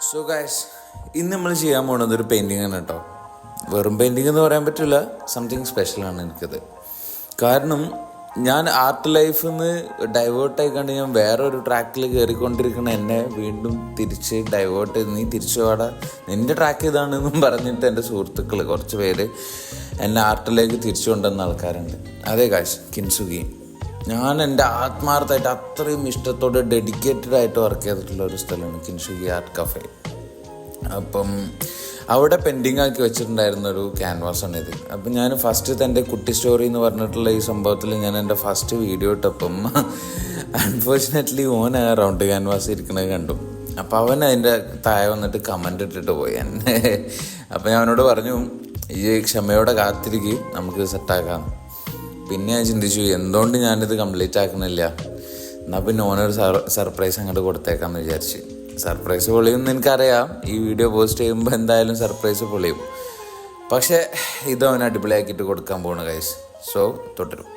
So guys, ഇന്ന് നമ്മൾ ചെയ്യാൻ പോകുന്നത് ഒരു പെയിൻറ്റിങ് ആണ് കേട്ടോ. വെറും പെയിൻറ്റിങ് എന്ന് പറയാൻ പറ്റില്ല, സംതിങ് സ്പെഷ്യലാണ് എനിക്കത്. കാരണം ഞാൻ ആർട്ട് ലൈഫിൽ നിന്ന് ഡൈവേർട്ടായിക്കൊണ്ട് ഞാൻ വേറൊരു ട്രാക്കിൽ കയറിക്കൊണ്ടിരിക്കുന്ന എന്നെ വീണ്ടും തിരിച്ച് ഡൈവേർട്ട് ചെയ്ത് നീ തിരിച്ചു പാടാ, നിൻ്റെ ട്രാക്ക് ഇതാണെന്നും പറഞ്ഞിട്ട് എൻ്റെ സുഹൃത്തുക്കൾ കുറച്ച് പേര് എന്നെ ആർട്ടിലേക്ക് തിരിച്ചു കൊണ്ടുവന്ന ആൾക്കാരുണ്ട്. അതേ ഗൈസ്, കിൻസുഗി. ഞാൻ എൻ്റെ ആത്മാർത്ഥമായിട്ട് അത്രയും ഇഷ്ടത്തോടെ ഡെഡിക്കേറ്റഡ് ആയിട്ട് വർക്ക് ചെയ്തിട്ടുള്ള ഒരു സ്ഥലമാണ് കിൻസുഗി ആർട്ട് കഫേ. അപ്പം അവിടെ പെൻഡിങ് ആക്കി വെച്ചിട്ടുണ്ടായിരുന്ന ഒരു ക്യാൻവാസാണ് ഇത്. അപ്പം ഞാൻ ഫസ്റ്റ് എൻ്റെ കുട്ടി സ്റ്റോറി എന്ന് പറഞ്ഞിട്ടുള്ള ഈ സംഭവത്തിൽ ഞാൻ എൻ്റെ ഫസ്റ്റ് വീഡിയോ ഇട്ടപ്പം അൺഫോർച്ചുനേറ്റ്ലി ഓൻ ആ റൗണ്ട് ക്യാൻവാസ് ഇരിക്കുന്നത് കണ്ടു. അപ്പം അവൻ അതിൻ്റെ താഴെ വന്നിട്ട് കമൻ്റ് ഇട്ടിട്ട് പോയി എന്നെ. അപ്പം ഞാൻ അവനോട് പറഞ്ഞു, ഈ ക്ഷമയോടെ കാത്തിരിക്കും, നമുക്ക് സെറ്റാക്കാം. പിന്നെ ഞാൻ ചിന്തിച്ചു, എന്തുകൊണ്ട് ഞാനിത് കംപ്ലീറ്റ് ആക്കുന്നില്ല, എന്നാൽ പിന്നെ ഓനൊരു സർപ്രൈസ് അങ്ങോട്ട് കൊടുത്തേക്കാമെന്ന് വിചാരിച്ച്. സർപ്രൈസ് പൊളിയുമെന്ന് എനിക്കറിയാം, ഈ വീഡിയോ പോസ്റ്റ് ചെയ്യുമ്പോൾ എന്തായാലും സർപ്രൈസ് പൊളിയും. പക്ഷേ ഇതവൻ അടിപൊളിയാക്കിയിട്ട് കൊടുക്കാൻ പോണു ഗൈസ്. സോ തുടരും.